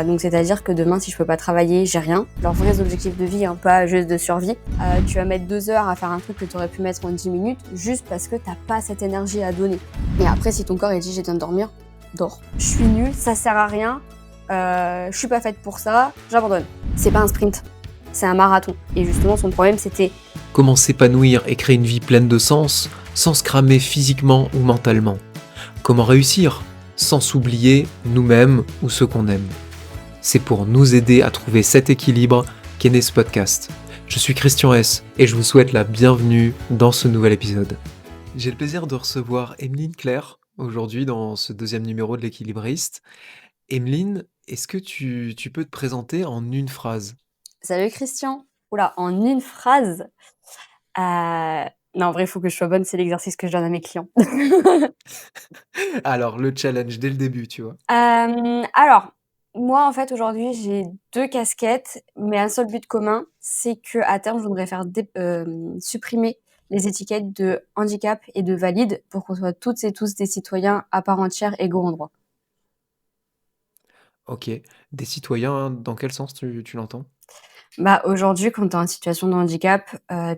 Donc c'est-à-dire que demain, si je peux pas travailler, j'ai rien. Leurs vrais objectifs de vie, hein, pas juste de survie. Tu vas mettre 2 heures à faire un truc que tu aurais pu mettre en 10 minutes juste parce que t'as pas cette énergie à donner. Et après, si ton corps il dit j'ai besoin de dormir, dors. Je suis nulle, ça sert à rien, je suis pas faite pour ça, j'abandonne. C'est pas un sprint, c'est un marathon. Et justement, son problème, c'était Comment s'épanouir et créer une vie pleine de sens sans se cramer physiquement ou mentalement? Comment réussir sans s'oublier nous-mêmes ou ceux qu'on aime? C'est pour nous aider à trouver cet équilibre qu'est né ce podcast. Je suis Christian S et je vous souhaite la bienvenue dans ce nouvel épisode. J'ai le plaisir de recevoir Emeline Claire aujourd'hui dans ce deuxième numéro de l'Équilibriste. Emeline, est-ce que tu peux te présenter en une phrase? Salut Christian. Oula, en une phrase. Non, en vrai, il faut que je sois bonne, c'est l'exercice que je donne à mes clients. Alors, le challenge dès le début, tu vois. Alors, moi, en fait, aujourd'hui, j'ai 2 casquettes, mais un seul but commun, c'est qu'à terme, je voudrais faire supprimer les étiquettes de handicap et de valide pour qu'on soit toutes et tous des citoyens à part entière, égaux en droit. Ok. Des citoyens, dans quel sens tu l'entends? Bah, aujourd'hui, quand tu es en situation de handicap,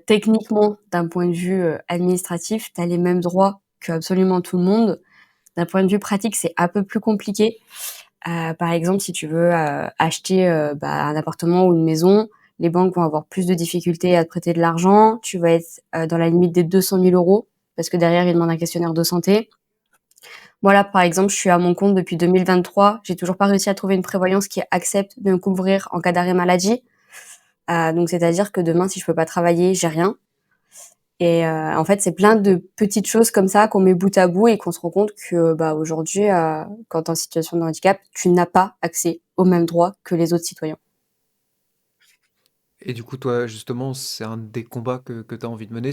techniquement, d'un point de vue, administratif, tu as les mêmes droits qu'absolument tout le monde. D'un point de vue pratique, c'est un peu plus compliqué. Par exemple, si tu veux, acheter, un appartement ou une maison, les banques vont avoir plus de difficultés à te prêter de l'argent. Tu vas être, dans la limite des 200 000 € parce que derrière, ils demandent un questionnaire de santé. Moi, là, par exemple, je suis à mon compte depuis 2023. J'ai toujours pas réussi à trouver une prévoyance qui accepte de me couvrir en cas d'arrêt maladie. Donc c'est-à-dire que demain, si je peux pas travailler, j'ai rien. Et en fait, c'est plein de petites choses comme ça qu'on met bout à bout et qu'on se rend compte que, aujourd'hui, quand tu es en situation de handicap, tu n'as pas accès aux mêmes droits que les autres citoyens. Et du coup, toi, justement, c'est un des combats que tu as envie de mener,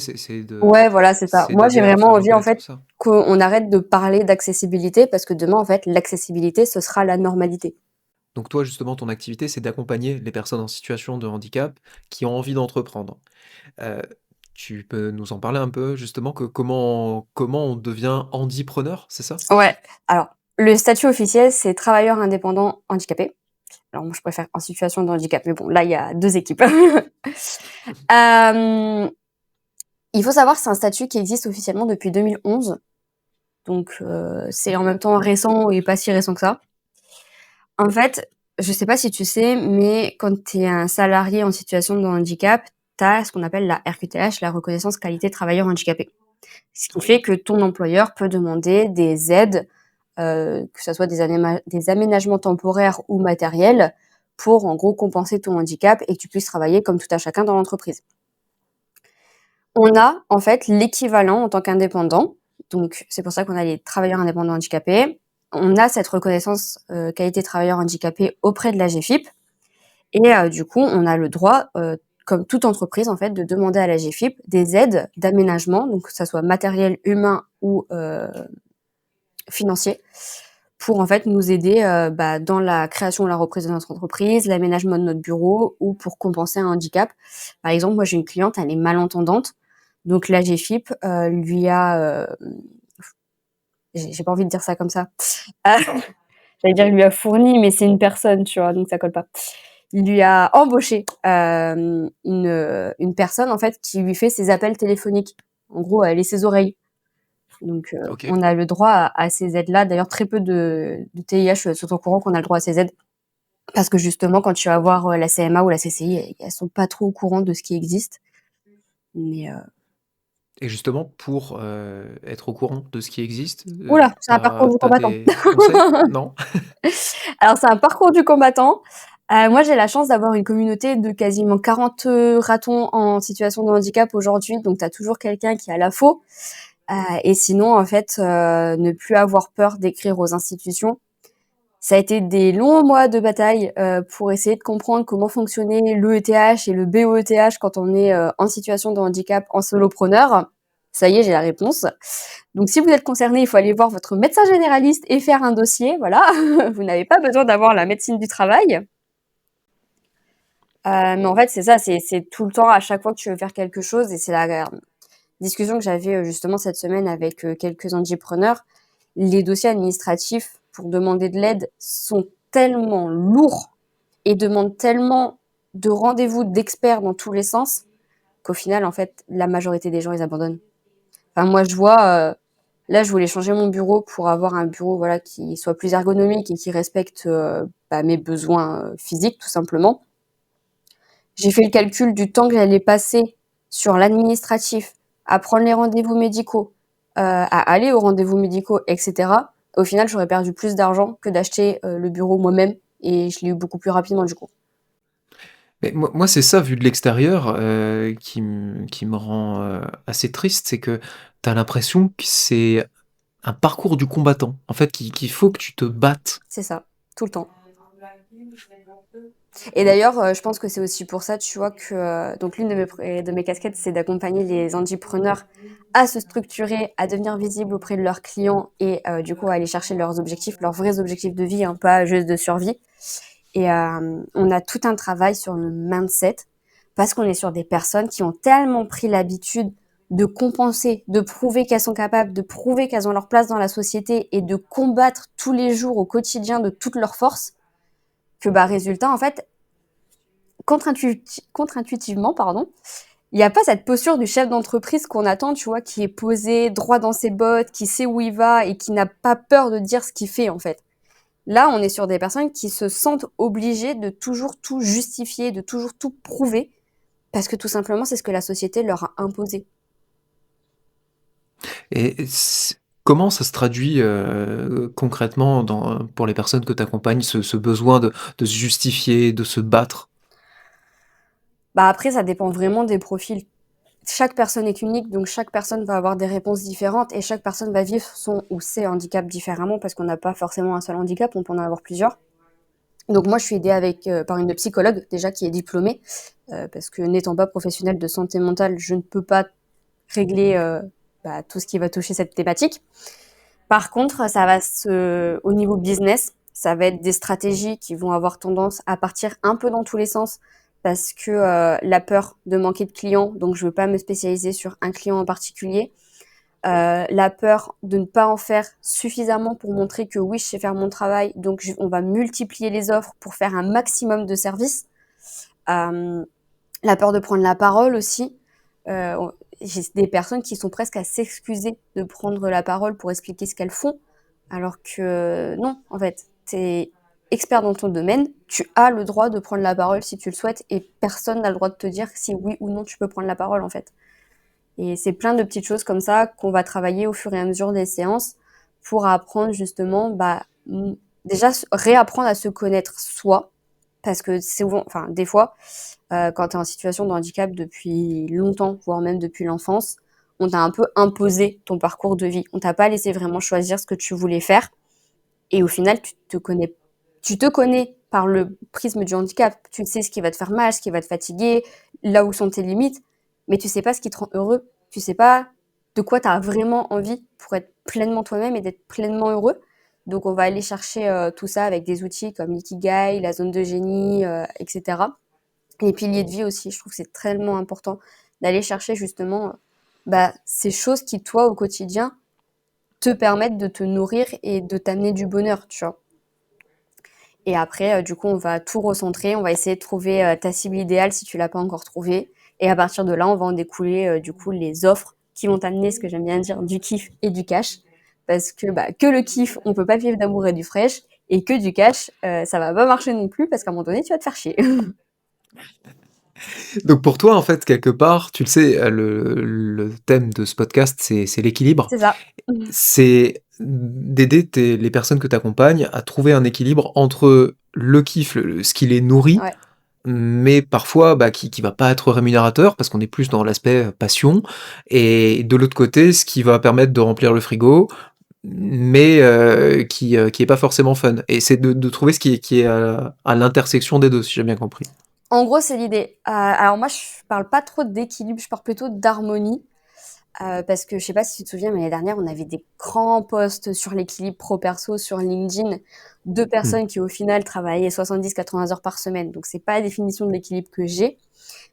Ouais, voilà, c'est ça. c'est Moi, j'ai d'aider à vraiment faire envie, en reconnaître fait, ça. qu'on arrête de parler d'accessibilité parce que demain, en fait, l'accessibilité, ce sera la normalité. Donc toi, justement, ton activité, c'est d'accompagner les personnes en situation de handicap qui ont envie d'entreprendre. Heu, Tu peux nous en parler un peu, justement, que comment on devient handipreneur, c'est ça? Ouais. Alors, le statut officiel, c'est travailleur indépendant handicapé. Alors moi, je préfère en situation de handicap, mais bon, là, il y a 2 équipes. Hem, il faut savoir que c'est un statut qui existe officiellement depuis 2011. Donc c'est en même temps récent et pas si récent que ça. En fait, je sais pas si tu sais, mais quand tu es un salarié en situation de handicap, tu as ce qu'on appelle la RQTH, la reconnaissance qualité travailleur handicapé. Ce qui fait que ton employeur peut demander des aides, que ça soit des aménagements temporaires ou matériels pour en gros compenser ton handicap et que tu puisses travailler comme tout à chacun dans l'entreprise. On a en fait l'équivalent en tant qu'indépendant, donc c'est pour ça qu'on a les travailleurs indépendants handicapés. On a cette reconnaissance, qualité travailleur handicapé auprès de l'AGEFIP et du coup, on a le droit, comme toute entreprise en fait, de demander à l'AGEFIP des aides d'aménagement, donc que ça soit matériel, humain ou financier, pour en fait nous aider, dans la création ou la reprise de notre entreprise, l'aménagement de notre bureau ou pour compenser un handicap. Par exemple, moi j'ai une cliente, elle est malentendante, donc l'AGEFIP, lui a, j'ai pas envie de dire ça comme ça. J'allais dire il lui a fourni, mais c'est une personne, tu vois? Donc ça colle pas. Il lui a embauché, une personne en fait qui lui fait ses appels téléphoniques. En gros, elle est ses oreilles. Donc OK. on a le droit à ces aides-là. D'ailleurs, très peu de TIH sont au courant qu'on a le droit à ces aides parce que justement quand tu vas voir, la CMA ou la CCI, elles sont pas trop au courant de ce qui existe. Mais Et justement, pour, être au courant de ce qui existe, ouh là, c'est un parcours du tu combattant. des conseils? Non? Alors c'est un parcours du combattant. Moi, j'ai la chance d'avoir une communauté de quasiment 40, ratons en situation de handicap aujourd'hui, donc tu as toujours quelqu'un qui est à l'affôt. Et sinon, en fait, ne plus avoir peur d'écrire aux institutions. Ça a été des longs mois de bataille, pour essayer de comprendre comment fonctionnait l'EETH et le BOETH quand on est, en situation de handicap en solopreneur. Ça y est, j'ai la réponse. Donc si vous êtes concerné, il faut aller voir votre médecin généraliste et faire un dossier, voilà. Vous n'avez pas besoin d'avoir la médecine du travail. Mais en fait, c'est ça, c'est tout le temps, à chaque fois que tu veux faire quelque chose et c'est la discussion que j'avais, justement cette semaine avec, quelques handipreneurs. Les dossiers administratifs pour demander de l'aide sont tellement lourd et demande tellement de rendez-vous d'experts dans tous les sens qu'au final, en fait, la majorité des gens, ils abandonnent. Enfin, moi, je vois, là, je voulais changer mon bureau pour avoir un bureau, voilà, qui soit plus ergonomique et qui respecte, mes besoins, physiques, tout simplement. J'ai fait le calcul du temps que j'allais passer sur l'administratif, à prendre les rendez-vous médicaux, à aller aux rendez-vous médicaux et cetera. Au final, j'aurais perdu plus d'argent que d'acheter, le bureau moi-même et je l'ai eu beaucoup plus rapidement, du coup. Mais moi, c'est ça, vu de l'extérieur, qui me rend, assez triste, c'est que tu as l'impression que c'est un parcours du combattant. En fait, qu'il faut que tu te battes. C'est ça, tout le temps. Et d'ailleurs, je pense que c'est aussi pour ça, tu vois, que, donc l'une de mes casquettes, c'est d'accompagner les entrepreneurs à se structurer, à devenir visibles auprès de leurs clients et du coup, à aller chercher leurs objectifs, leurs vrais objectifs de vie, hein, pas juste de survie. Et on a tout un travail sur le mindset parce qu'on est sur des personnes qui ont tellement pris l'habitude de compenser, de prouver qu'elles sont capables, de prouver qu'elles ont leur place dans la société et de combattre tous les jours au quotidien de toutes leurs forces que, résultat, en fait, contre-intuitivement, pardon, il n'y a pas cette posture du chef d'entreprise qu'on attend, tu vois, qui est posé, droit dans ses bottes, qui sait où il va et qui n'a pas peur de dire ce qu'il fait, en fait. Là, on est sur des personnes qui se sentent obligées de toujours tout justifier, de toujours tout prouver, parce que tout simplement, c'est ce que la société leur a imposé. Et comment ça se traduit, concrètement pour les personnes que tu accompagnes, ce besoin de se justifier, de se battre? Après, ça dépend vraiment des profils. Chaque personne est unique, donc chaque personne va avoir des réponses différentes et chaque personne va vivre son ou ses handicaps différemment parce qu'on n'a pas forcément un seul handicap, on peut en avoir plusieurs. Donc moi, je suis aidée par une psychologue déjà qui est diplômée, parce que n'étant pas professionnelle de santé mentale, je ne peux pas régler tout ce qui va toucher cette thématique. Par contre, au niveau business, ça va être des stratégies qui vont avoir tendance à partir un peu dans tous les sens parce que la peur de manquer de clients, donc je veux pas me spécialiser sur un client en particulier. La peur de ne pas en faire suffisamment pour montrer que oui, je sais faire mon travail, donc on va multiplier les offres pour faire un maximum de services. La peur de prendre la parole aussi. J'ai des personnes qui sont presque à s'excuser de prendre la parole pour expliquer ce qu'elles font, alors que non, en fait, tu es expert dans ton domaine, tu as le droit de prendre la parole si tu le souhaites, et personne n'a le droit de te dire si oui ou non tu peux prendre la parole, en fait. Et c'est plein de petites choses comme ça qu'on va travailler au fur et à mesure des séances pour apprendre justement, déjà réapprendre à se connaître soi, parce que c'est souvent, enfin des fois, quand tu es en situation de handicap depuis longtemps, voire même depuis l'enfance, on t'a un peu imposé ton parcours de vie. On t'a pas laissé vraiment choisir ce que tu voulais faire. Et au final, tu te connais par le prisme du handicap. Tu sais ce qui va te faire mal, ce qui va te fatiguer, là où sont tes limites, mais tu sais pas ce qui te rend heureux. Tu sais pas de quoi tu as vraiment envie pour être pleinement toi-même et d'être pleinement heureux. Donc on va aller chercher tout ça avec des outils comme l'ikigai, la zone de génie, etc. Les piliers de vie aussi, je trouve que c'est tellement important d'aller chercher justement ces choses qui, toi, au quotidien, te permettent de te nourrir et de t'amener du bonheur, tu vois. Et après, du coup, on va tout recentrer, on va essayer de trouver ta cible idéale si tu l'as pas encore trouvée. Et à partir de là, on va en découler du coup les offres qui vont t'amener, ce que j'aime bien dire, du kiff et du cash. Parce que le kiff, on peut pas vivre d'amour et du fraîche. Et que du cash, ça va pas marcher non plus parce qu'à un moment donné, tu vas te faire chier. Donc pour toi, en fait, quelque part, tu le sais, le thème de ce podcast, c'est l'équilibre. C'est ça. C'est d'aider les personnes que tu accompagnes à trouver un équilibre entre le kiff, ce qui les nourrit, Ouais. mais parfois qui va pas être rémunérateur parce qu'on est plus dans l'aspect passion, et de l'autre côté, ce qui va permettre de remplir le frigo, mais qui est pas forcément fun. Et c'est de trouver ce qui est à l'intersection des deux, si j'ai bien compris. En gros, c'est l'idée. Alors moi, je parle pas trop d'équilibre, je parle plutôt d'harmonie. Parce que je sais pas si tu te souviens, mais l'année dernière, on avait des grands posts sur l'équilibre pro-perso sur LinkedIn de Hmm. personnes qui, au final, travaillaient 70-80 heures par semaine. Donc, c'est pas la définition de l'équilibre que j'ai.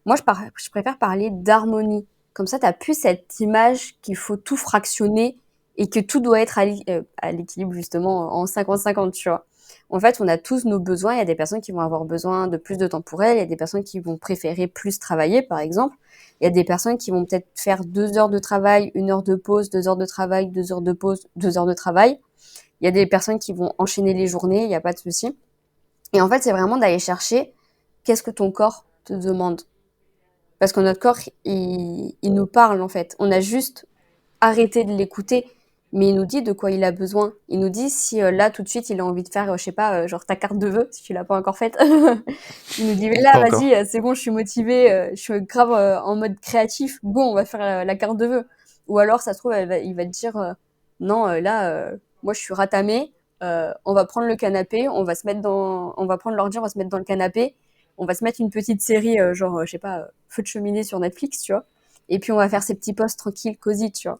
Moi, je préfère parler d'harmonie. Comme ça, t'as plus cette image qu'il faut tout fractionner et que tout doit être à l'équilibre, justement, en 50-50, tu vois. En fait, on a tous nos besoins. Il y a des personnes qui vont avoir besoin de plus de temps pour elles. Il y a des personnes qui vont préférer plus travailler, par exemple. Il y a des personnes qui vont peut-être faire 2 heures de travail, 1 heure de pause, 2 heures de travail, 2 heures de pause, 2 heures de travail. Il y a des personnes qui vont enchaîner les journées, il n'y a pas de souci. Et en fait, c'est vraiment d'aller chercher qu'est-ce que ton corps te demande. Parce que notre corps, il nous parle, en fait. On a juste arrêté de l'écouter, mais il nous dit de quoi il a besoin. Il nous dit si là, tout de suite, il a envie de faire, je sais pas, genre ta carte de vœux, si tu l'as pas encore faite. Il nous dit, mais là, Pas encore. vas-y, c'est bon, je suis motivée, je suis grave en mode créatif. Go, on va faire la carte de vœux. Ou alors, ça se trouve, il va te dire, non, là, moi, je suis ratamée. On va prendre le canapé, on va prendre l'ordi, on va se mettre dans le canapé. On va se mettre une petite série, genre, je sais pas, Feu de cheminée sur Netflix, tu vois. Et puis, on va faire ces petits posts tranquilles, cosy, tu vois.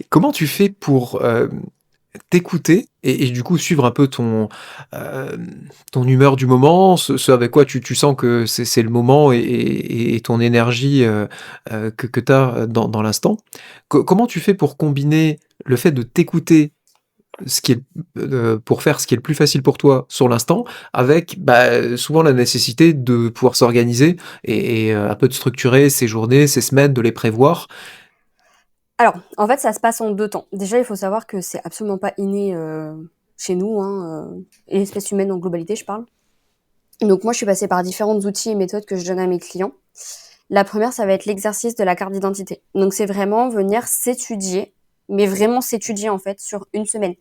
Comment tu fais pour t'écouter et du coup suivre un peu euh, ton humeur du moment, ce avec quoi tu sens que c'est le moment et ton énergie que tu as dans l'instant? Comment tu fais pour combiner le fait de t'écouter ce qui est pour faire ce qui est le plus facile pour toi sur l'instant, avec bah, souvent la nécessité de pouvoir s'organiser un peu de structurer ses journées, ses semaines, de les prévoir. Alors, en fait, ça se passe en 2 temps. Déjà, il faut savoir que c'est absolument pas inné, chez nous, hein, et l'espèce humaine en globalité, je parle. Donc moi, je suis passée par différents outils et méthodes que je donne à mes clients. La première, ça va être l'exercice de la carte d'identité. Donc c'est vraiment venir s'étudier, mais vraiment s'étudier en fait sur une semaine.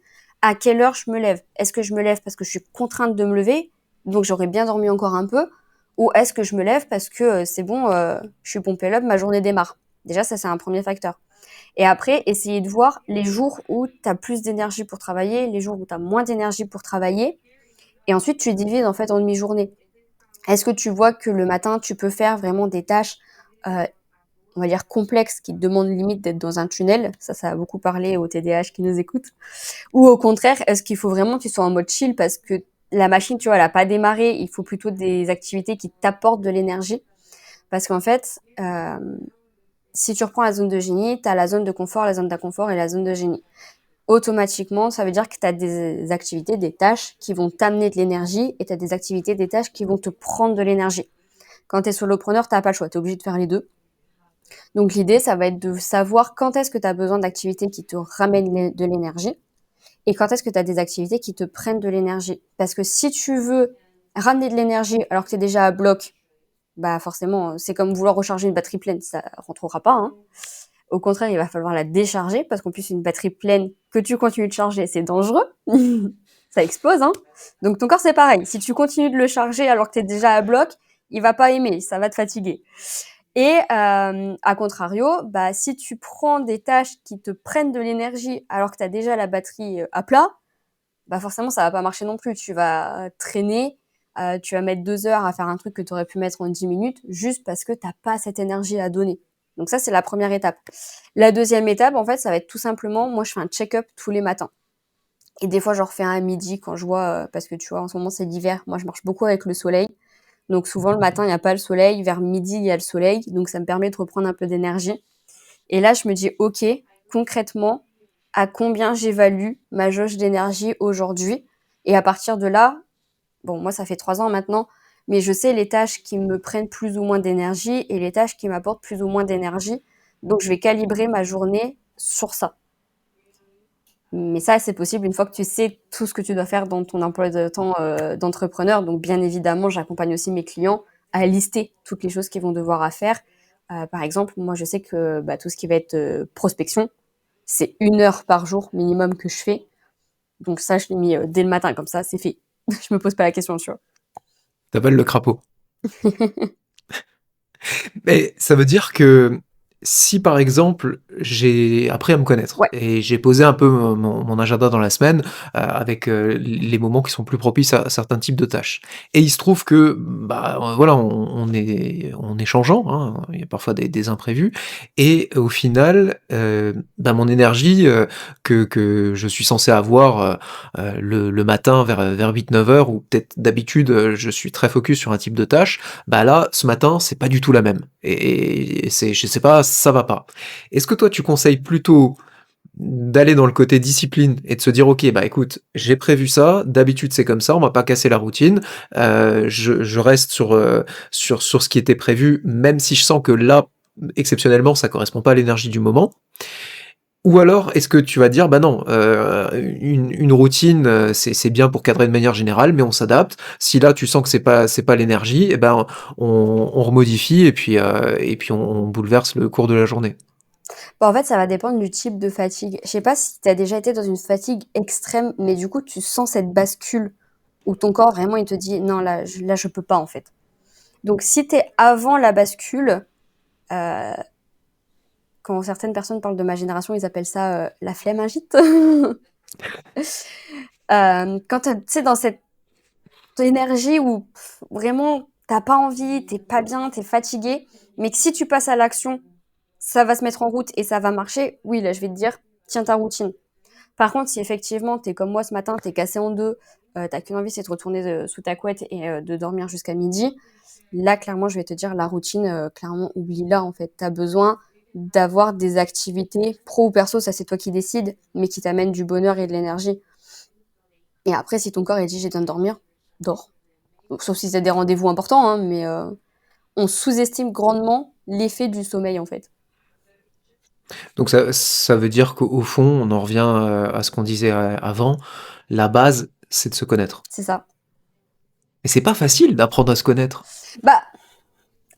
À quelle heure je me lève? Est-ce que je me lève parce que je suis contrainte de me lever, donc j'aurais bien dormi encore un peu, ou est-ce que je me lève parce que c'est bon, je suis pompée up, ma journée démarre. Déjà, ça c'est un premier facteur. Et après, essayer de voir les jours où tu as plus d'énergie pour travailler, les jours où tu as moins d'énergie pour travailler, et ensuite tu divises en fait en demi-journée. Est-ce que tu vois que le matin, tu peux faire vraiment des tâches, euh, on va dire complexes, qui te demandent limite d'être dans un tunnel? Ça va beaucoup parler aux TDAH qui nous écoutent. Ou au contraire, est-ce qu'il faut vraiment que tu sois en mode chill parce que la machine, tu vois, elle a pas démarré, il faut plutôt des activités qui t'apportent de l'énergie. Parce qu'en fait, si tu reprends la zone de génie, tu as la zone de confort, la zone d'inconfort et la zone de génie. Automatiquement, ça veut dire que tu as des activités, des tâches qui vont t'amener de l'énergie et tu as des activités, des tâches qui vont te prendre de l'énergie. Quand tu es solopreneur, tu n'as pas le choix, tu es obligé de faire les deux. Donc l'idée, ça va être de savoir quand est-ce que tu as besoin d'activités qui te ramènent de l'énergie et quand est-ce que tu as des activités qui te prennent de l'énergie. Parce que si tu veux ramener de l'énergie alors que tu es déjà à bloc, bah forcément, c'est comme vouloir recharger une batterie pleine, ça rentrera pas, hein. Au contraire, il va falloir la décharger parce qu'en plus, une batterie pleine que tu continues de charger, c'est dangereux. Ça explose, hein. Donc ton corps, c'est pareil. Si tu continues de le charger alors que tu es déjà à bloc, il va pas aimer, ça va te fatiguer. Et à contrario, bah, si tu prends des tâches qui te prennent de l'énergie alors que tu as déjà la batterie à plat, bah forcément, ça va pas marcher non plus. Tu vas traîner, tu vas mettre 2 heures à faire un truc que tu aurais pu mettre en 10 minutes juste parce que tu n'as pas cette énergie à donner. Donc ça, c'est la première étape. La deuxième étape, en fait, ça va être tout simplement, moi, je fais un check-up tous les matins. Et des fois, j'en refais un à midi quand je vois, parce que tu vois, en ce moment, c'est l'hiver. Moi, je marche beaucoup avec le soleil. Donc souvent, le matin, il n'y a pas le soleil. Vers midi, il y a le soleil. Donc ça me permet de reprendre un peu d'énergie. Et là, je me dis, OK, concrètement, à combien j'évalue ma jauge d'énergie aujourd'hui? Et à partir de là, bon, moi, ça fait 3 ans maintenant, mais je sais les tâches qui me prennent plus ou moins d'énergie et les tâches qui m'apportent plus ou moins d'énergie. Donc, je vais calibrer ma journée sur ça. Mais ça, c'est possible une fois que tu sais tout ce que tu dois faire dans ton emploi de temps d'entrepreneur. Donc, bien évidemment, j'accompagne aussi mes clients à lister toutes les choses qu'ils vont devoir à faire. Par exemple, moi, je sais que bah, tout ce qui va être prospection, c'est 1 heure par jour minimum que je fais. Donc ça, je l'ai mis dès le matin, comme ça, c'est fait. Je me pose pas la question, tu vois. T'appelles le crapaud. Mais ça veut dire que si par exemple j'ai appris à me connaître Ouais. et j'ai posé un peu mon agenda dans la semaine avec les moments qui sont plus propices à certains types de tâches. Et il se trouve que bah voilà on est changeant, hein, il y a parfois des imprévus et au final bah, mon énergie que je suis censé avoir le matin vers 8-9 heures ou peut-être d'habitude je suis très focus sur un type de tâche, bah là ce matin c'est pas du tout la même et c'est je sais pas, ça va pas. Est-ce que toi tu conseilles plutôt d'aller dans le côté discipline et de se dire: «OK, bah, écoute, j'ai prévu ça, d'habitude c'est comme ça, on va pas casser la routine, je reste sur ce qui était prévu, même si je sens que là, exceptionnellement, ça correspond pas à l'énergie du moment». Ou alors, est-ce que tu vas dire: «Bah non, une routine, c'est bien pour cadrer de manière générale, mais on s'adapte. Si là, tu sens que c'est pas l'énergie, et ben, on remodifie et puis on bouleverse le cours de la journée». Bah, en fait, ça va dépendre du type de fatigue. Je sais pas si tu as déjà été dans une fatigue extrême, mais du coup, tu sens cette bascule où ton corps vraiment il te dit: «Non, là je peux pas, en fait». Donc si tu es avant la bascule, heu, quand certaines personnes parlent de ma génération, ils appellent ça, la flemme agite. Quand tu sais, dans cette énergie où vraiment tu pas envie, tu pas bien, tu es fatigué, mais que si tu passes à l'action, ça va se mettre en route et ça va marcher, oui, là, je vais te dire: «Tiens ta routine». Par contre, si effectivement, tu es comme moi ce matin, tu es cassé en 2, tu qu'une envie, c'est de retourner, sous ta couette et de dormir jusqu'à midi. Là, clairement, je vais te dire la routine, clairement, oublie-la, en fait. Tu as besoin d'avoir des activités pro ou perso, ça, c'est toi qui décides, mais qui t'amènent du bonheur et de l'énergie. Et après, si ton corps, il dit: «J'ai besoin de dormir», dors. Donc sauf si tu des rendez-vous importants, hein, mais on sous-estime grandement l'effet du sommeil, en fait. Donc ça veut dire qu'au fond, on en revient, à ce qu'on disait, avant, la base, c'est de se connaître. C'est ça. Et c'est pas facile d'apprendre à se connaître. Bah,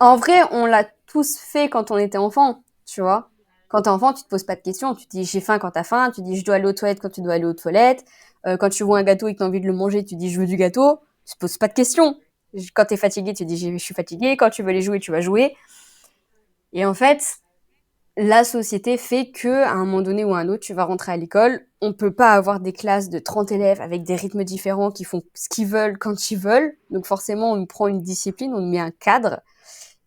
en vrai, on l'a tous fait quand on était enfant, tu vois? Quand tu es enfant, tu te poses pas de questions, tu te dis: «J'ai faim» quand tu as faim, tu dis: «Je dois aller aux toilettes» quand tu dois aller aux toilettes. Quand tu vois un gâteau et que tu as envie de le manger, tu dis: «Je veux du gâteau». Tu te poses pas de questions. Quand tu es fatigué, tu dis: «Je suis fatigué». Quand tu veux aller jouer, tu vas jouer. Et en fait, la société fait que à un moment donné ou à un autre, tu vas rentrer à l'école. On peut pas avoir des classes de 30 élèves avec des rythmes différents qui font ce qu'ils veulent quand ils veulent. Donc forcément, on nous prend une discipline, on nous met un cadre.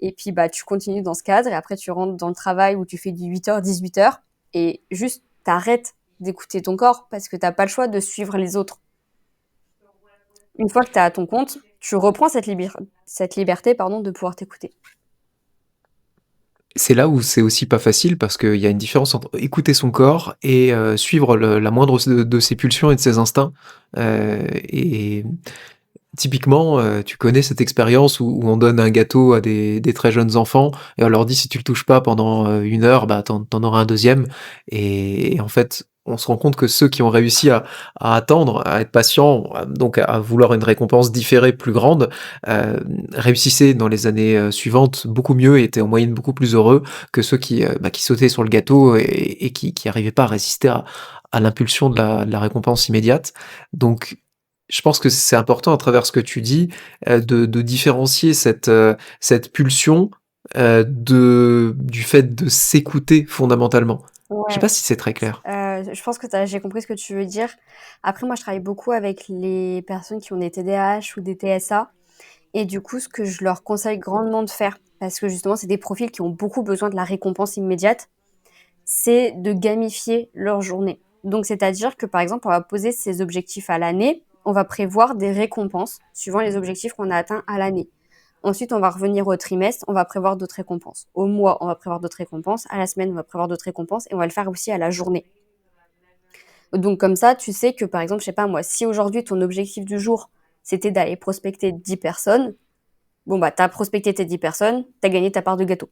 Et puis, bah, tu continues dans ce cadre et après, tu rentres dans le travail où tu fais du 8h, 18h et juste, t'arrêtes d'écouter ton corps parce que t'as pas le choix de suivre les autres. Une fois que tu as ton compte, tu reprends cette liberté, pardon, de pouvoir t'écouter. C'est là où c'est aussi pas facile parce qu'il y a une différence entre écouter son corps et suivre la moindre de ses pulsions et de ses instincts. Et typiquement, tu connais cette expérience où on donne un gâteau à des très jeunes enfants et on leur dit: «Si tu le touches pas pendant, 1 heure, bah, tu en auras un deuxième». Et en fait, on se rend compte que ceux qui ont réussi à attendre, à être patients, donc à vouloir une récompense différée plus grande, réussissaient dans les années, suivantes beaucoup mieux et étaient en moyenne beaucoup plus heureux que ceux qui sautaient sur le gâteau et qui arrivaient pas à résister à l'impulsion de la récompense immédiate. Donc je pense que c'est important à travers ce que tu dis, de différencier cette pulsion, du fait de s'écouter fondamentalement. Je sais Ouais. pas si c'est très clair? Je pense que j'ai compris ce que tu veux dire. Après, moi, je travaille beaucoup avec les personnes qui ont des TDAH ou des TSA. Et du coup, ce que je leur conseille grandement de faire, parce que justement, c'est des profils qui ont beaucoup besoin de la récompense immédiate, c'est de gamifier leur journée. Donc, c'est-à-dire que, par exemple, on va poser ses objectifs à l'année, on va prévoir des récompenses suivant les objectifs qu'on a atteints à l'année. Ensuite, on va revenir au trimestre, on va prévoir d'autres récompenses. Au mois, on va prévoir d'autres récompenses. À la semaine, on va prévoir d'autres récompenses. Et on va le faire aussi à la journée. Donc, comme ça, tu sais que, par exemple, je sais pas moi, si aujourd'hui, ton objectif du jour, c'était d'aller prospecter 10 personnes, bon, bah, tu as prospecté tes 10 personnes, tu as gagné ta part de gâteau,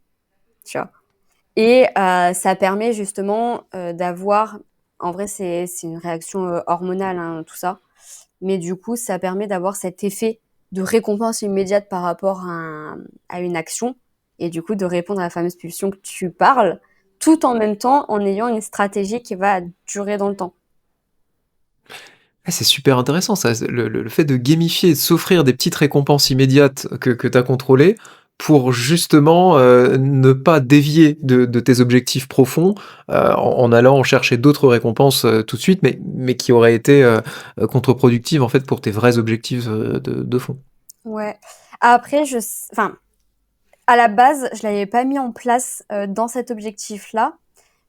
tu vois? Et ça permet justement, d'avoir en vrai, c'est une réaction, hormonale, hein, tout ça. Mais du coup, ça permet d'avoir cet effet de récompense immédiate par rapport à une action et du coup, de répondre à la fameuse pulsion que tu parles, tout en même temps, en ayant une stratégie qui va durer dans le temps. Ah, c'est super intéressant ça, le fait de gamifier, de s'offrir des petites récompenses immédiates que tu as contrôlées pour justement, ne pas dévier de tes objectifs profonds, en allant chercher d'autres récompenses, tout de suite, mais qui auraient été, contre-productives en fait pour tes vrais objectifs, de fond. Ouais. Après, enfin, à la base, je l'avais pas mis en place, dans cet objectif-là,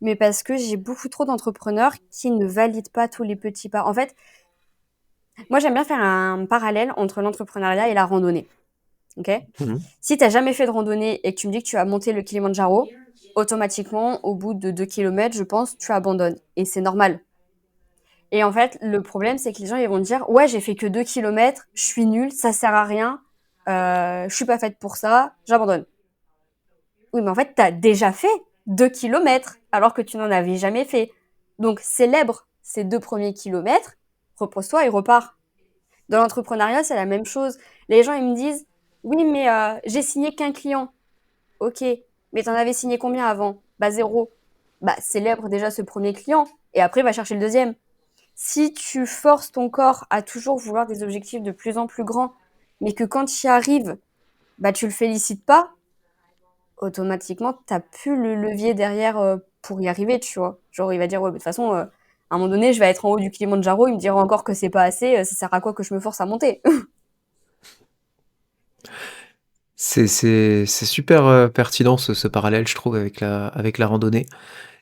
mais parce que j'ai beaucoup trop d'entrepreneurs qui ne valident pas tous les petits pas. En fait, moi, j'aime bien faire un parallèle entre l'entrepreneuriat et la randonnée. OK? Mmh. Si tu as jamais fait de randonnée et que tu me dis que tu vas monter le Kilimandjaro, automatiquement, au bout de 2 kilomètres, je pense, tu abandonnes. Et c'est normal. Et en fait, le problème, c'est que les gens, ils vont dire, ouais, j'ai fait que 2 kilomètres, je suis nulle, ça sert à rien, je suis pas faite pour ça, j'abandonne. Oui, mais en fait, t'as déjà fait 2 kilomètres, alors que tu n'en avais jamais fait. Donc, célèbre ces 2 premiers kilomètres, repose-toi et repars. Dans l'entrepreneuriat, c'est la même chose. Les gens, ils me disent, oui, mais j'ai signé qu'un client. Ok, mais t'en avais signé combien avant? Bah, 0. Bah, célèbre déjà ce premier client, et après, va chercher le deuxième. Si tu forces ton corps à toujours vouloir des objectifs de plus en plus grands, mais que quand tu y arrives, bah, tu le félicites pas, automatiquement, t'as plus le levier derrière pour y arriver, tu vois. Genre, il va dire, ouais, de toute façon, à un moment donné, je vais être en haut du Kilimanjaro, il me dira encore que c'est pas assez, ça sert à quoi que je me force à monter? C'est super pertinent ce parallèle, je trouve, avec la randonnée.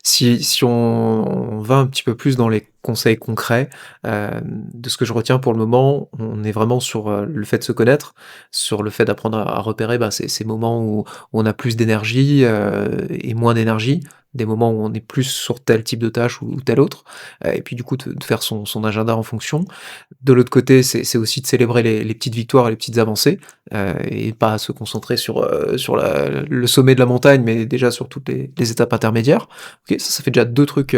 Si on va un petit peu plus dans les conseils concrets, de ce que je retiens pour le moment, on est vraiment sur, le fait de se connaître, sur le fait d'apprendre à repérer, bah, ces moments où on a plus d'énergie, et moins d'énergie, des moments où on est plus sur tel type de tâche ou tel autre, et puis du coup de faire son agenda en fonction. De l'autre côté, c'est aussi de célébrer les petites victoires et les petites avancées, et pas se concentrer sur le sommet de la montagne, mais déjà sur toutes les étapes intermédiaires. OK, ça fait déjà 2 trucs,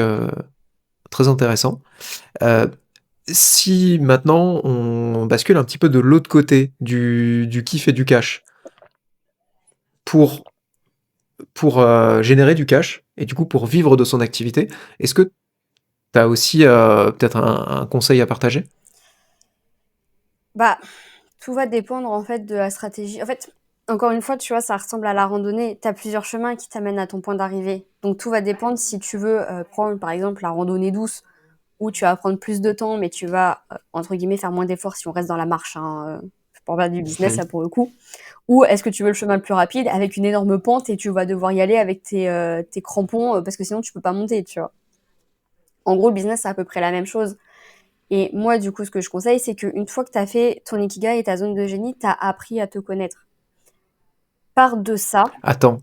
très intéressants. Heu, Si maintenant on bascule un petit peu de l'autre côté du kiff et du cash pour générer du cash et du coup pour vivre de son activité, est-ce que tu as aussi, peut-être un conseil à partager? Bah, tout va dépendre en fait de la stratégie. En fait, encore une fois, tu vois, ça ressemble à la randonnée. Tu as plusieurs chemins qui t'amènent à ton point d'arrivée. Donc tout va dépendre si tu veux prendre par exemple la randonnée douce où tu vas prendre plus de temps mais tu vas entre guillemets faire moins d'efforts si on reste dans la marche. Hein, pour faire du business, Mmh. ça pour le coup. Ou est-ce que tu veux le chemin le plus rapide avec une énorme pente et tu vas devoir y aller avec tes crampons parce que sinon tu peux pas monter, tu vois. En gros, le business, c'est à peu près la même chose. Et moi, du coup, ce que je conseille, c'est qu'une fois que tu as fait ton ikigai et ta zone de génie, tu as appris à te connaître. Par de ça, Attends,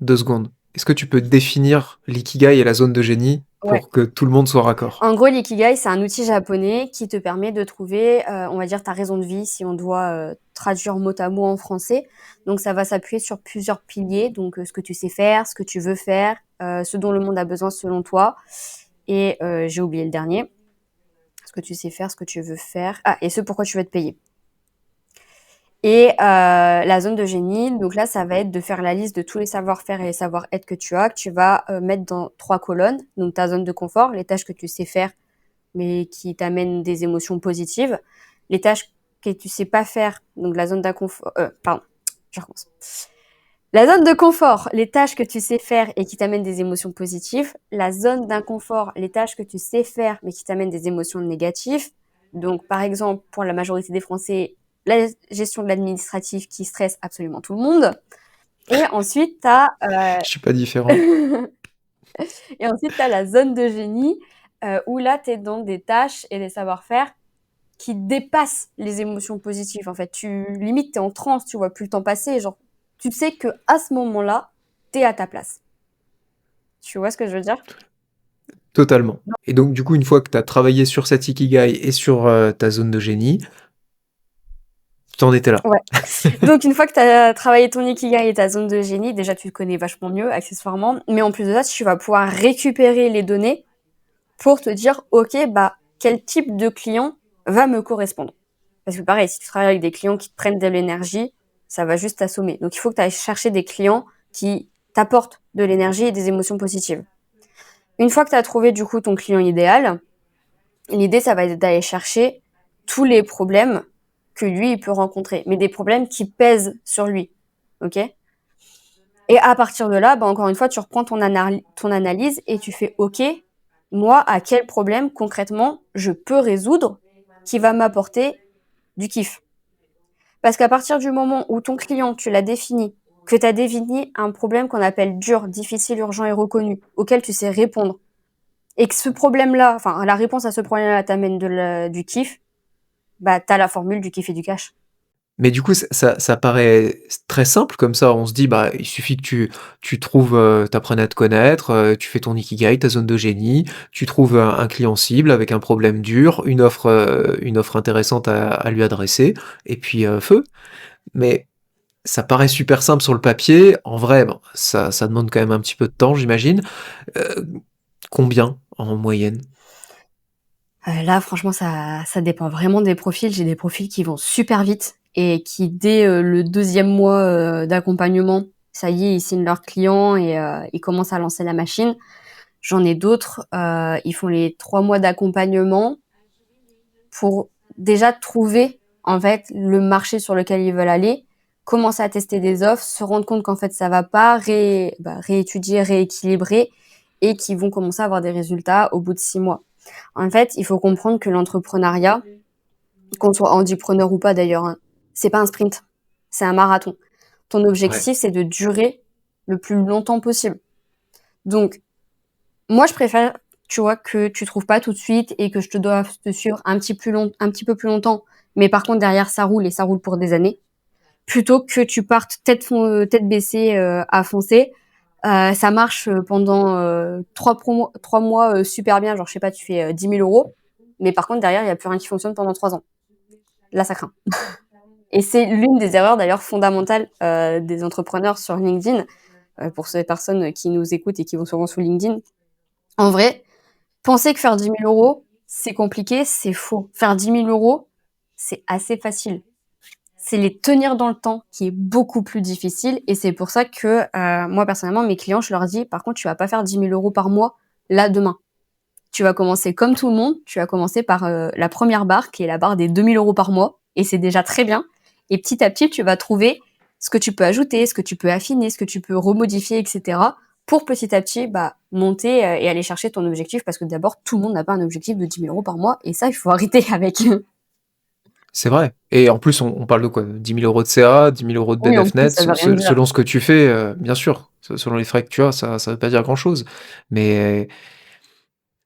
2 secondes. Est-ce que tu peux définir l'ikigai et la zone de génie ouais. pour que tout le monde soit raccord? En gros, l'ikigai, c'est un outil japonais qui te permet de trouver, on va dire, ta raison de vie, si on doit traduire mot à mot en français. Donc, ça va s'appuyer sur plusieurs piliers. Donc, ce que tu sais faire, ce que tu veux faire, ce dont le monde a besoin selon toi. Et j'ai oublié le dernier. Ce que tu sais faire, ce que tu veux faire. Ah, et ce pourquoi tu veux te payer. Et la zone de génie, donc là, ça va être de faire la liste de tous les savoir-faire et les savoir-être que tu vas mettre dans 3 colonnes. Donc ta zone de confort, les tâches que tu sais faire, mais qui t'amènent des émotions positives. Les tâches que tu sais pas faire, donc la zone d'inconfort, pardon, je recommence. La zone de confort, les tâches que tu sais faire et qui t'amènent des émotions positives. La zone d'inconfort, les tâches que tu sais faire mais qui t'amènent des émotions négatives. Donc, par exemple, pour la majorité des Français, la gestion de l'administratif qui stresse absolument tout le monde. Et ensuite, tu as Je suis pas différent. et ensuite, tu la zone de génie où là, tu es dans des tâches et des savoir-faire qui dépassent les émotions positives. En fait, limite, tu es en transe, tu vois plus le temps passer. Genre, tu sais que à ce moment-là, tu es à ta place. Tu vois ce que je veux dire? Totalement. Et donc du coup, une fois que tu as travaillé sur cet ikigai et sur, ta zone de génie, tu en étais là. Ouais. Donc une fois que tu as travaillé ton ikigai et ta zone de génie, déjà tu te connais vachement mieux accessoirement, mais en plus de ça, tu vas pouvoir récupérer les données pour te dire OK, bah quel type de client va me correspondre. Parce que pareil, si tu travailles avec des clients qui te prennent de l'énergie, ça va juste t'assommer. Donc il faut que tu ailles chercher des clients qui t'apportent de l'énergie et des émotions positives. Une fois que tu as trouvé du coup ton client idéal, l'idée ça va être d'aller chercher tous les problèmes que lui il peut rencontrer, mais des problèmes qui pèsent sur lui. OK? Et à partir de là, bah, encore une fois, tu reprends ton analyse et tu fais OK, moi, à quel problème concrètement je peux résoudre qui va m'apporter du kiff. Parce qu'à partir du moment où ton client, tu l'as défini, que tu as défini un problème qu'on appelle dur, difficile, urgent et reconnu, auquel tu sais répondre, et que ce problème-là, enfin, la réponse à ce problème-là t'amène du kiff, bah, t'as la formule du kiff et du cash. Mais du coup, ça paraît très simple comme ça. On se dit, bah, il suffit que tu trouves, tu apprennes à te connaître, tu fais ton ikigai, ta zone de génie, tu trouves un client cible avec un problème dur, une offre intéressante à lui adresser et puis, feu. Mais ça paraît super simple sur le papier. En vrai, bon, ça demande quand même un petit peu de temps, j'imagine. Heu, Combien en moyenne? Là, franchement, ça dépend vraiment des profils. J'ai des profils qui vont super vite et qui, dès, le 2e mois, d'accompagnement, ça y est, ils signent leurs clients et ils commencent à lancer la machine. J'en ai d'autres, ils font les 3 mois d'accompagnement pour déjà trouver, en fait, le marché sur lequel ils veulent aller, commencer à tester des offres, se rendre compte qu'en fait ça va pas, réétudier, rééquilibrer et qu'ils vont commencer à avoir des résultats au bout de 6 mois. En fait, il faut comprendre que l'entrepreneuriat, qu'on soit entrepreneur ou pas d'ailleurs, hein, c'est pas un sprint, c'est un marathon. Ton Ouais, objectif, c'est de durer le plus longtemps possible. Donc moi, je préfère, tu vois, que tu trouves pas tout de suite et que je te doive te suivre un petit peu plus longtemps, mais par contre derrière ça roule et ça roule pour des années, plutôt que tu partes tête baissée, à foncer. Ça marche, pendant, 3 mois, super bien, genre je sais pas, tu fais, 10 000 €, mais par contre derrière il y a plus rien qui fonctionne pendant 3 ans. Là, ça craint. Et c'est l'une des erreurs d'ailleurs fondamentales, des entrepreneurs sur LinkedIn, pour ces personnes qui nous écoutent et qui vont souvent sur LinkedIn. En vrai, penser que faire 10 000 €, c'est compliqué, c'est faux. Faire 10 000 €, c'est assez facile. C'est les tenir dans le temps qui est beaucoup plus difficile et c'est pour ça que, moi personnellement, mes clients, je leur dis: «Par contre, tu vas pas faire 10 000 € par mois, là, demain. Tu vas commencer comme tout le monde, tu vas commencer par, la première barre qui est la barre des 2 000 € par mois et c'est déjà très bien et petit à petit, tu vas trouver ce que tu peux ajouter, ce que tu peux affiner, ce que tu peux remodifier et cetera pour petit à petit, bah, monter, et aller chercher ton objectif parce que d'abord, tout le monde n'a pas un objectif de 10 000 € par mois et ça, il faut arrêter avec. c'est vrai et en plus on parle de quoi? 10 000 € de CA, 10 000 € de Oui, en bénéf plus, net, ça veut rien dire. selon ce que tu fais, bien sûr, selon les frais que tu as, ça veut pas dire grand-chose. Mais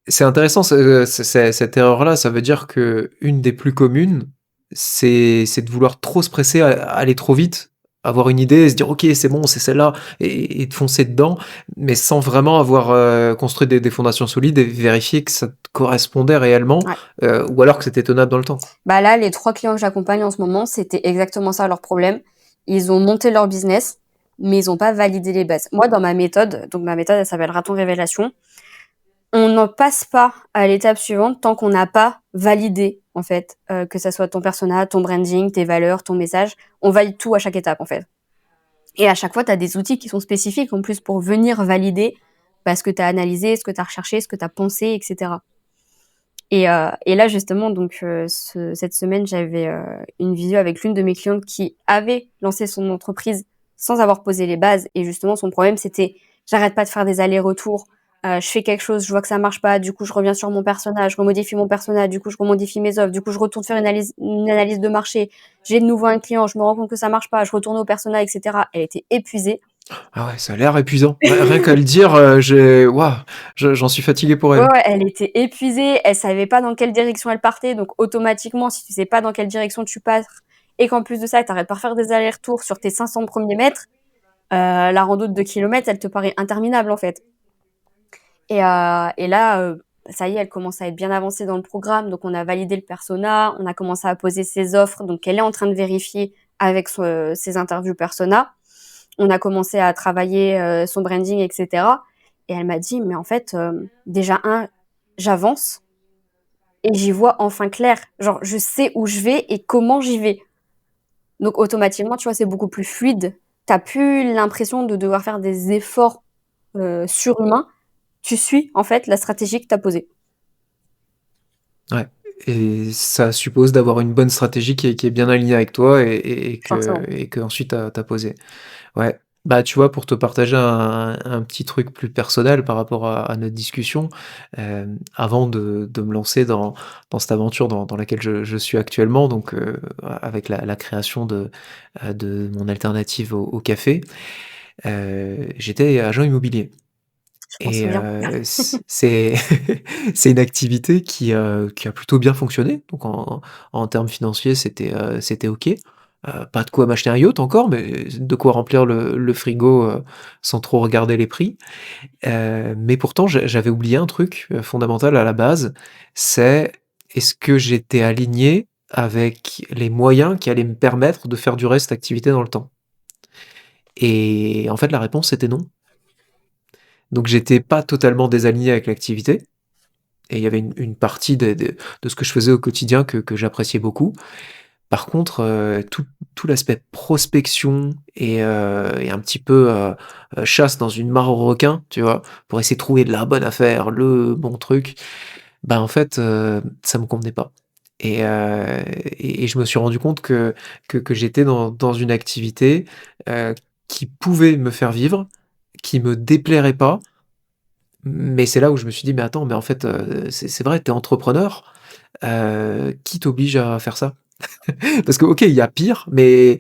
c'est intéressant cette erreur-là, ça veut dire que une des plus communes, c'est de vouloir trop se presser, aller trop vite, avoir une idée et se dire: «OK, c'est bon, c'est celle-là» et de foncer dedans, mais sans vraiment avoir, construit des fondations solides et vérifier que ça te correspondait réellement, Ouais. ou alors que c'était tenable dans le temps. Bah, là, les 3 clients que j'accompagne en ce moment, c'était exactement ça leur problème. Ils ont monté leur business, mais ils ont pas validé les bases. Moi, dans ma méthode, donc ma méthode, elle s'appelle Raton Révélation. On n'en passe pas à l'étape suivante tant qu'on n'a pas validé, en fait, que ça soit ton persona, ton branding, tes valeurs, ton message. On valide tout à chaque étape, en fait. Et à chaque fois, tu as des outils qui sont spécifiques, en plus, pour venir valider, bah, ce que tu as analysé, ce que tu as recherché, ce que tu as pensé et cetera. Et là, justement, donc cette semaine, j'avais, une visio avec l'une de mes clientes qui avait lancé son entreprise sans avoir posé les bases et justement, son problème, c'était: «J'arrête pas de faire des allers-retours, je fais quelque chose, je vois que ça marche pas, du coup, je reviens sur mon persona, je remodifie mon persona, du coup, je remodifie mes offres, du coup, je retourne faire une analyse de marché. J'ai de nouveau un client, je me rends compte que ça marche pas, je retourne au persona» et cetera. Elle était épuisée. Ah ouais, ça a l'air épuisant. Rien qu'à le dire, j'ai waouh, j'en suis fatigué pour Ouais, elle. ouais, elle était épuisée, elle savait pas dans quelle direction elle partait, donc automatiquement, si tu sais pas dans quelle direction tu pars et qu'en plus de ça, tu arrêtes pas de faire des allers-retours sur tes 500 premiers mètres, la rando de 2 kilomètres, elle te paraît interminable, en fait. Et là, ça y est, elle commence à être bien avancée dans le programme, donc on a validé le persona, on a commencé à poser ses offres, donc elle est en train de vérifier avec ses interviews persona. On a commencé à travailler, son branding et cetera et elle m'a dit: «Mais en fait, déjà j'avance et j'y vois enfin clair. Genre, je sais où je vais et comment j'y vais». Donc automatiquement, tu vois, c'est beaucoup plus fluide. Tu as plus l'impression de devoir faire des efforts, surhumains. Tu suis, en fait, la stratégie que tu as posée. Ouais et ça suppose d'avoir une bonne stratégie qui est bien alignée avec toi Forcément. et qu'ensuite tu as posée. Ouais. Bah, tu vois, pour te partager un petit truc plus personnel par rapport à notre discussion, avant de me lancer dans cette aventure dans laquelle je suis actuellement, donc avec la création de mon alternative au café, j'étais agent immobilier. Je m'en Et souviens. c'est c'est une activité qui a plutôt bien fonctionné. Donc en termes financiers, c'était OK. Pas de quoi m'acheter un yacht encore, mais de quoi remplir le frigo, sans trop regarder les prix. Mais pourtant j'avais oublié un truc, fondamental à la base, c'est est-ce que j'étais aligné avec les moyens qui allaient me permettre de faire durer cette activité dans le temps? Et en fait, la réponse était non. Donc j'étais pas totalement désaligné avec l'activité et il y avait une partie de ce que je faisais au quotidien que j'appréciais beaucoup. Par contre, tout l'aspect prospection et un petit peu, chasse dans une mare aux requins, tu vois? Pour essayer de trouver la bonne affaire, le bon truc, bah, en fait, ça me convenait pas et je me suis rendu compte que j'étais dans une activité, heu, qui pouvait me faire vivre, qui me déplairait pas, mais c'est là où je me suis dit: «Mais attends, mais en fait, c'est vrai, tu es entrepreneur, qui t'oblige à faire ça?» Parce que OK, il y a pire, mais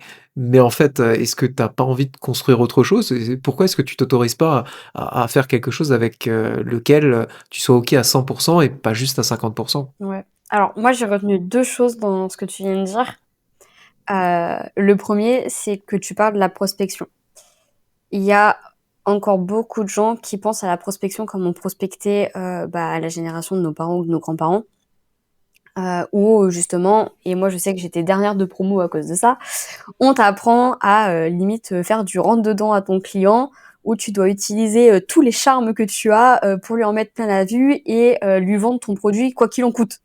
en fait, est-ce que tu as pas envie de construire autre chose? Et pourquoi est-ce que tu t'autorises pas à faire quelque chose avec, lequel, tu sois OK à 100 et pas juste à 50? Ouais. Alors moi, j'ai retenu 2 choses dans ce que tu viens de dire. Le premier, c'est que tu parles de la prospection. Il y a encore beaucoup de gens qui pensent à la prospection comme on prospectait, à la génération de nos parents ou de nos grands-parents, où justement et moi je sais que j'étais dernière de promo à cause de ça, on t'apprend à, limite, faire du rentre dedans à ton client, où tu dois utiliser, tous les charmes que tu as, pour lui en mettre plein la vue et lui vendre ton produit quoi qu'il en coûte.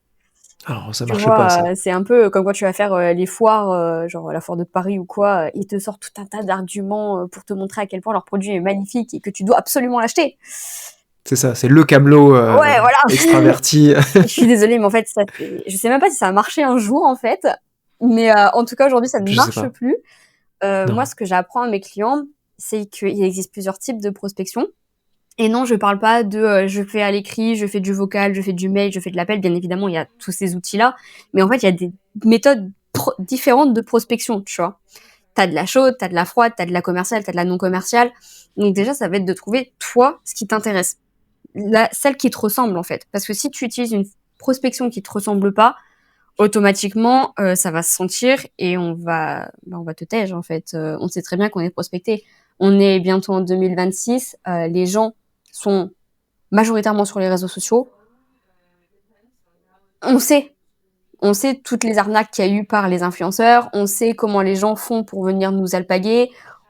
Alors ça Tu marche pas ça. vois, c'est un peu comme quand tu vas faire, les foires, genre la foire de Paris ou quoi, ils te sortent tout un tas d'arguments, pour te montrer à quel point leur produit est magnifique et que tu dois absolument l'acheter. C'est ça, c'est le camelot, Ouais, voilà. extraverti. Je suis désolée, mais en fait, ça c'est je sais même pas si ça a marché un jour, en fait, mais en tout cas, aujourd'hui, ça ne Je sais marche pas. plus. Moi, Non. ce que j'apprends à mes clients, c'est qu'il existe plusieurs types de prospection et non, je parle pas de, je fais à l'écrit, je fais du vocal, je fais du mail, je fais de l'appel. Bien évidemment, il y a tous ces outils-là, mais en fait, il y a des méthodes différentes de prospection, tu vois? Tu as de la chaude, tu as de la froide, tu as de la commerciale, tu as de la non commerciale. Donc déjà, ça va être de trouver, toi, ce qui t'intéresse. Celle qui te ressemble, en fait. Parce que si tu utilises une prospection qui te ressemble pas, automatiquement, ça va se sentir et on va te tège, en fait. On sait très bien qu'on est prospecté. On est bientôt en 2026, les gens sont majoritairement sur les réseaux sociaux. On sait, on sait toutes les arnaques qu'il y a eu par les influenceurs, on sait comment les gens font pour venir nous alpaguer,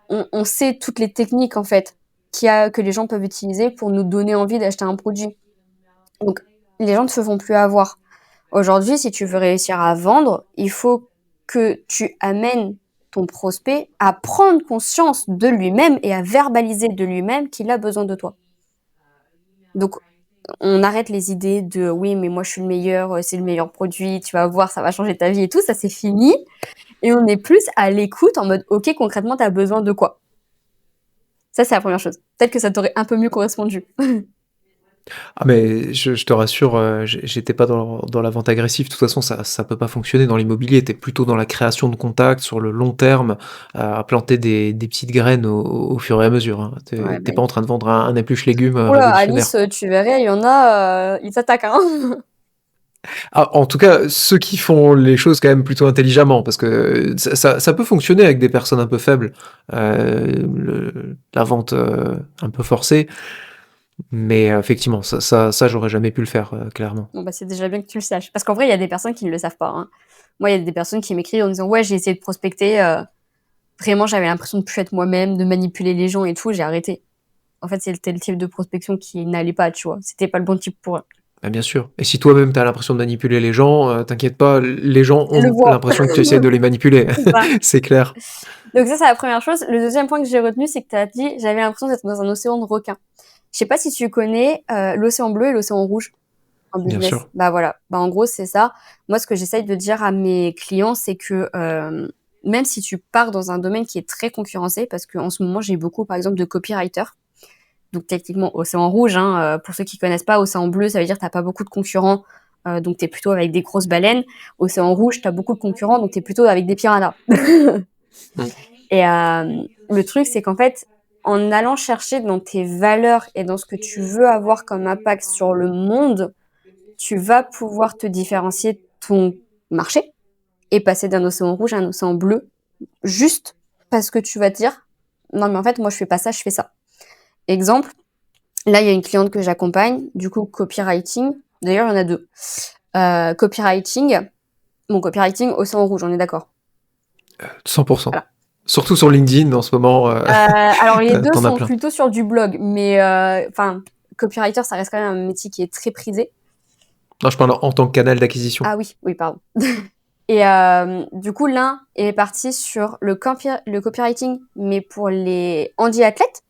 on sait toutes les techniques, en fait, que les gens peuvent utiliser pour nous donner envie d'acheter un produit. Donc les gens ne se font plus avoir. Aujourd'hui, si tu veux réussir à vendre, il faut que tu amènes ton prospect à prendre conscience de lui-même et à verbaliser de lui-même qu'il a besoin de toi. Donc, on arrête les idées de oui, mais moi je suis le meilleur, c'est le meilleur produit, tu vas voir, ça va changer ta vie et tout, ça c'est fini. Et on est plus à l'écoute en mode ok, concrètement, tu as besoin de quoi? Ça, c'est la première chose. Peut-être que ça t'aurait un peu mieux correspondu. Ah mais je te rassure, j'étais pas dans la vente agressive. De toute façon, ça peut pas fonctionner dans l'immobilier. Tu es plutôt dans la création de contacts sur le long terme, à planter des petites graines au fur et à mesure, hein. Tu Ouais, es pas en train de vendre un épluche légumes, oh là, révolutionnaire. Alice, tu verrais, il y en a, ils t'attaquent, hein. Ah, en tout cas, ceux qui font les choses quand même plutôt intelligemment, parce que ça peut fonctionner avec des personnes un peu faibles, la vente, un peu forcée, mais effectivement, ça j'aurais jamais pu le faire, clairement. Bon, bah, c'est déjà bien que tu le saches. Parce qu'en vrai, il y a des personnes qui ne le savent pas, hein. Moi, il y a des personnes qui m'écrivent en disant ouais, j'ai essayé de prospecter, vraiment, j'avais l'impression de plus être moi-même, de manipuler les gens et tout, j'ai arrêté. En fait, c'était le type de prospection qui n'allait pas, tu vois. C'était pas le bon type pour eux. Bah, bien sûr, et si toi-même tu as l'impression de manipuler les gens, t'inquiète pas, les gens Elle le ont voit. l'impression que tu essaies de les manipuler. C'est ça. C'est clair. Donc ça, c'est la première chose. Le deuxième point que j'ai retenu, c'est que tu as dit j'avais l'impression d'être dans un océan de requins. Je sais pas si tu connais l'océan bleu et l'océan rouge en Bien business. sûr. Bah voilà. Bah en gros, c'est ça. Moi, ce que j'essaye de dire à mes clients, c'est que même si tu pars dans un domaine qui est très concurrencé, parce qu'en ce moment, j'ai beaucoup, par exemple, de copywriters. Donc techniquement, océan rouge, hein, pour ceux qui connaissent pas, océan bleu, ça veut dire que t'as pas beaucoup de concurrents, donc t'es plutôt avec des grosses baleines. Océan rouge, t'as beaucoup de concurrents, donc t'es plutôt avec des piranhas. Mmh. Et le truc, c'est qu'en fait, en allant chercher dans tes valeurs et dans ce que tu veux avoir comme impact sur le monde, tu vas pouvoir te différencier de ton marché et passer d'un océan rouge à un océan bleu juste parce que tu vas te dire non mais en fait moi je fais pas ça, je fais ça. Exemple, là il y a une cliente que j'accompagne, du coup copywriting, d'ailleurs il y en a deux. Copywriting, mon copywriting océan rouge, on est d'accord. 100%. Voilà. Surtout sur LinkedIn en ce moment, Alors les deux t'en as sont plein. plutôt sur du blog, mais enfin copywriter ça reste quand même un métier qui est très prisé. Non, je parle en tant que canal d'acquisition. Ah oui, oui pardon. Et du coup l'un est parti sur le copywriting, mais pour les handi-athlètes,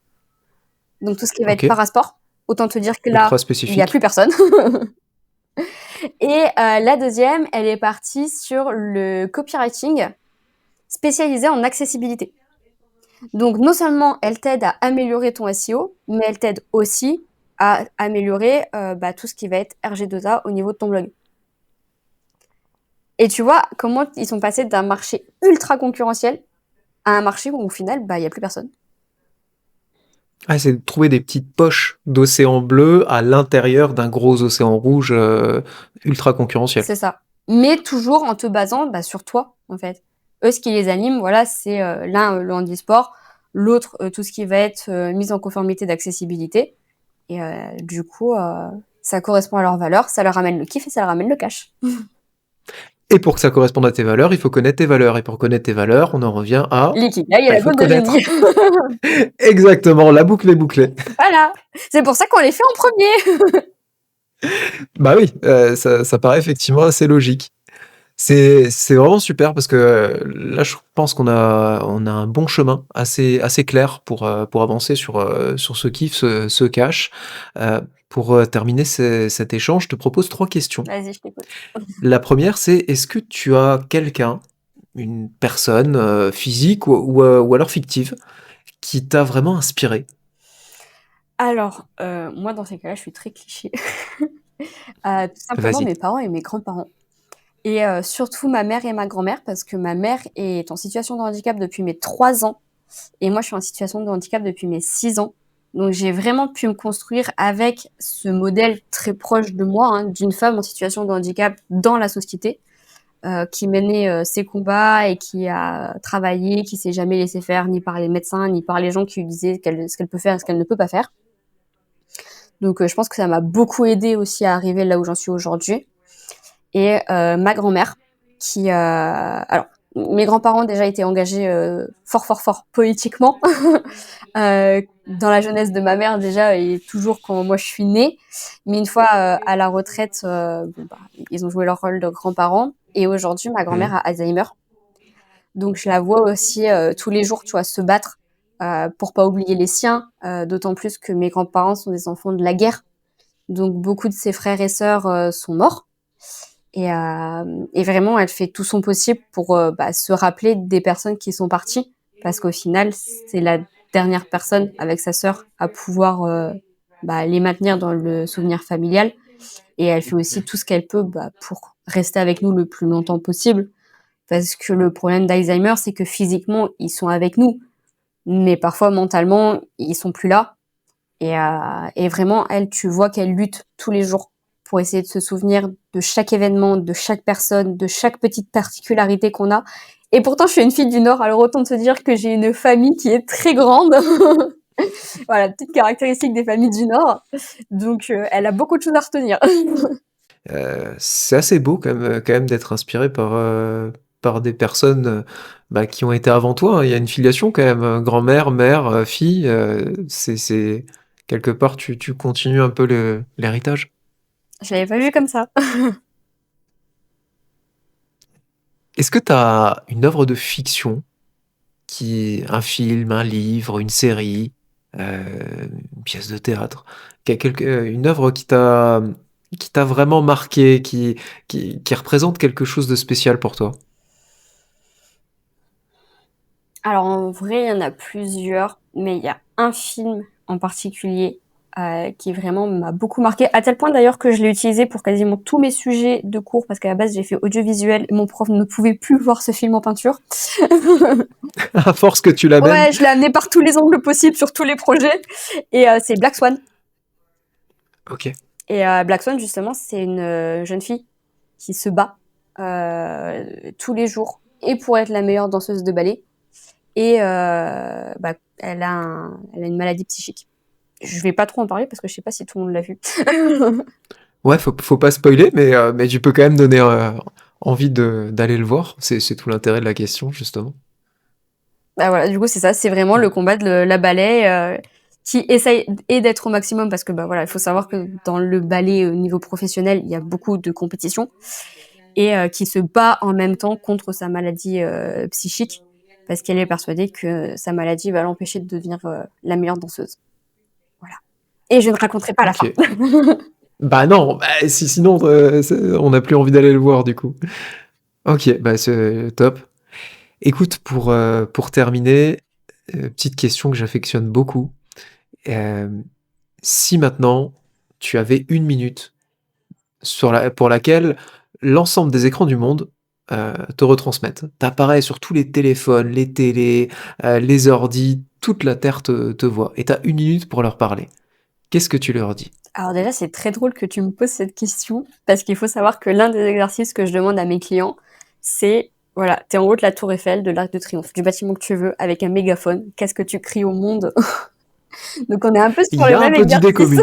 donc tout ce qui va être Ok, parasport. Autant te dire que là ultra il n'y a plus spécifique. personne. Et la deuxième, elle est partie sur le copywriting spécialisé en accessibilité. Donc non seulement elle t'aide à améliorer ton SEO, mais elle t'aide aussi à améliorer tout ce qui va être RG2A au niveau de ton blog. Et tu vois comment ils sont passés d'un marché ultra concurrentiel à un marché où au final, il n'y a plus personne. Ah, c'est de trouver des petites poches d'océan bleu à l'intérieur d'un gros océan rouge ultra concurrentiel. C'est ça. Mais toujours en te basant sur toi, en fait. Eux, ce qui les anime, voilà, c'est l'un, le handisport, l'autre, tout ce qui va être mise en conformité d'accessibilité. Et du coup, ça correspond à leurs valeurs, ça leur ramène le kiff et ça leur ramène le cash. Et pour que ça corresponde à tes valeurs, il faut connaître tes valeurs. Et pour connaître tes valeurs, on en revient à... L'ikigai et Bah, la il faut boule te de génie. connaître. Exactement, la boucle est bouclée. Voilà. C'est pour ça qu'on les fait en premier. Bah oui, ça paraît effectivement assez logique. C'est vraiment super parce que là, je pense qu'on a un bon chemin assez clair pour avancer sur ce kiff, ce cash. Pour terminer cet échange, je te propose 3 questions. Vas-y, je t'écoute. La première, c'est est-ce que tu as quelqu'un, une personne physique ou alors fictive, qui t'a vraiment inspiré? Alors, moi, dans ces cas-là, je suis très cliché. Tout simplement Vas-y. mes parents et mes grands-parents. Et surtout ma mère et ma grand-mère, parce que ma mère est en situation de handicap depuis mes 3 ans et moi, je suis en situation de handicap depuis mes 6 ans. Donc j'ai vraiment pu me construire avec ce modèle très proche de moi, hein, d'une femme en situation de handicap dans la société, qui menait, ses combats et qui a travaillé, qui s'est jamais laissée faire ni par les médecins, ni par les gens qui lui disaient ce qu'elle peut faire et ce qu'elle ne peut pas faire. Donc je pense que ça m'a beaucoup aidée aussi à arriver là où j'en suis aujourd'hui. Et ma grand-mère qui alors mes grands-parents déjà étaient engagés fort politiquement dans la jeunesse de ma mère déjà et toujours quand moi je suis née, mais une fois à la retraite ils ont joué leur rôle de grands-parents et aujourd'hui ma grand-mère Mhm. a Alzheimer, donc je la vois aussi tous les jours, tu vois, se battre pour pas oublier les siens, d'autant plus que mes grands-parents sont des enfants de la guerre, donc beaucoup de ses frères et sœurs sont morts. Et vraiment, elle fait tout son possible pour se rappeler des personnes qui sont parties, parce qu'au final, c'est la dernière personne avec sa sœur à pouvoir les maintenir dans le souvenir familial. Et elle fait aussi tout ce qu'elle peut pour rester avec nous le plus longtemps possible, parce que le problème d'Alzheimer, c'est que physiquement, ils sont avec nous, mais parfois mentalement, ils sont plus là. Et vraiment, elle, tu vois qu'elle lutte tous les jours pour essayer de se souvenir de chaque événement, de chaque personne, de chaque petite particularité qu'on a. Et pourtant, je suis une fille du Nord, alors autant te dire que j'ai une famille qui est très grande. Voilà, petite caractéristique des familles du Nord. Donc, elle a beaucoup de choses à retenir. C'est assez beau quand même d'être inspiré par des personnes qui ont été avant toi, hein. Il y a une filiation quand même, grand-mère, mère, fille. C'est quelque part tu continues un peu l'héritage. Je l'avais pas vu comme ça. Est-ce que tu as une œuvre de fiction un film, un livre, une série, une pièce de théâtre, une œuvre qui t'a vraiment marqué, qui représente quelque chose de spécial pour toi? Alors en vrai, il y en a plusieurs, mais il y a un film en particulier qui vraiment m'a beaucoup marqué, à tel point d'ailleurs que je l'ai utilisé pour quasiment tous mes sujets de cours, parce qu'à la base j'ai fait audiovisuel et mon prof ne pouvait plus voir ce film en peinture. À force que tu l'amènes? Ouais, je l'ai amené par tous les angles possibles sur tous les projets. Et c'est Black Swan. OK. Et Black Swan, justement, c'est une jeune fille qui se bat tous les jours et pour être la meilleure danseuse de ballet. Et elle a une maladie psychique. Je vais pas trop en parler parce que je sais pas si tout le monde l'a vu. Ouais, faut pas spoiler, mais tu peux quand même donner envie d'aller le voir. C'est tout l'intérêt de la question, justement. Bah voilà, du coup, c'est ça. C'est vraiment le combat de la ballet qui essaye d'être au maximum parce que il faut savoir que dans le ballet au niveau professionnel, il y a beaucoup de compétitions et qui se bat en même temps contre sa maladie psychique parce qu'elle est persuadée que sa maladie va l'empêcher de devenir la meilleure danseuse. Voilà. Et je ne raconterai pas la fin. Bah non, sinon on n'a plus envie d'aller le voir du coup. Ok, c'est top. Écoute, pour terminer, petite question que j'affectionne beaucoup. Si maintenant tu avais 1 minute pour laquelle l'ensemble des écrans du monde te retransmettent, t'apparais sur tous les téléphones, les télés, les ordis, toute la Terre te voit, et t'as 1 minute pour leur parler. Qu'est-ce que tu leur dis? Alors déjà, c'est très drôle que tu me poses cette question, parce qu'il faut savoir que l'un des exercices que je demande à mes clients, c'est, voilà, t'es en haut de la tour Eiffel, de l'Arc de Triomphe, du bâtiment que tu veux, avec un mégaphone, qu'est-ce que tu cries au monde? Donc on est un peu sur le même exercice. Il y a un peu d'idée commune.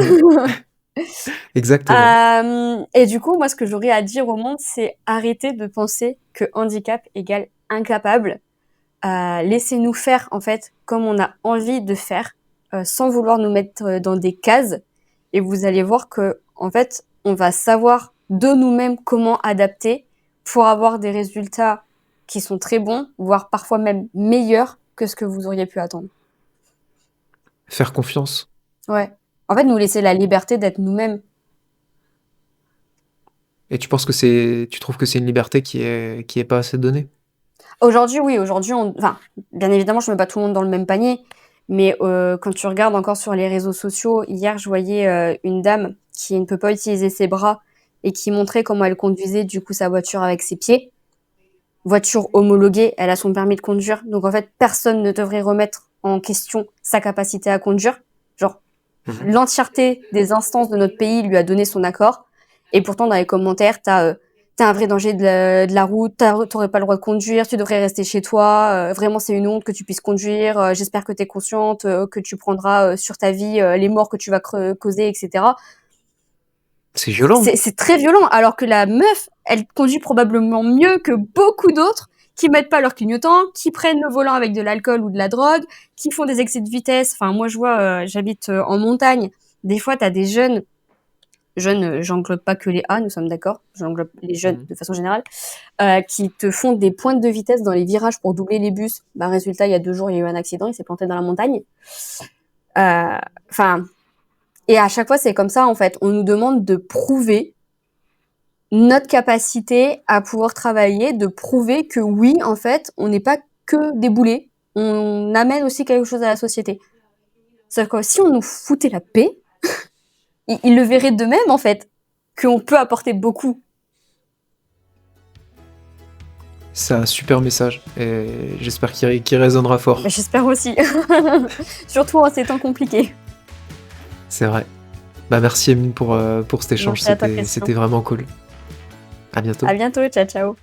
Exactement. Et du coup, moi, ce que j'aurais à dire au monde, c'est arrêter de penser que handicap égale incapable. Laissez-nous faire, en fait, comme on a envie de faire, sans vouloir nous mettre dans des cases. Et vous allez voir que, en fait, on va savoir de nous-mêmes comment adapter pour avoir des résultats qui sont très bons, voire parfois même meilleurs que ce que vous auriez pu attendre. Faire confiance. Ouais. En fait, nous laisser la liberté d'être nous-mêmes. Et tu trouves que c'est une liberté qui est pas assez donnée? Aujourd'hui, oui. Aujourd'hui, bien évidemment, je mets pas tout le monde dans le même panier. Mais quand tu regardes encore sur les réseaux sociaux, hier, je voyais une dame qui ne peut pas utiliser ses bras et qui montrait comment elle conduisait du coup sa voiture avec ses pieds. Voiture homologuée, elle a son permis de conduire. Donc en fait, personne ne devrait remettre en question sa capacité à conduire. Genre, l'entièreté des instances de notre pays lui a donné son accord. Et pourtant, dans les commentaires, t'as un vrai danger de la route, t'aurais pas le droit de conduire, tu devrais rester chez toi, vraiment c'est une honte que tu puisses conduire, j'espère que t'es consciente, que tu prendras sur ta vie les morts que tu vas causer, etc. C'est violent. C'est très violent, alors que la meuf, elle conduit probablement mieux que beaucoup d'autres qui mettent pas leur clignotant, qui prennent le volant avec de l'alcool ou de la drogue, qui font des excès de vitesse. Enfin, moi je vois, j'habite en montagne, des fois t'as des jeunes, j'englobe pas que les A, nous sommes d'accord, j'englobe les jeunes de façon générale, qui te font des pointes de vitesse dans les virages pour doubler les bus. Résultat, il y a 2 jours, il y a eu un accident, il s'est planté dans la montagne. Et à chaque fois, c'est comme ça, en fait. On nous demande de prouver notre capacité à pouvoir travailler, de prouver que oui, en fait, on n'est pas que des boulets, on amène aussi quelque chose à la société. C'est-à-dire que si on nous foutait la paix, ils le verraient d'eux-mêmes, en fait, qu'on peut apporter beaucoup. C'est un super message, et j'espère qu'il résonnera fort. J'espère aussi. Surtout en ces temps compliqués. C'est vrai. Merci Emeline pour cet échange, c'était vraiment cool. À bientôt. À bientôt, ciao ciao.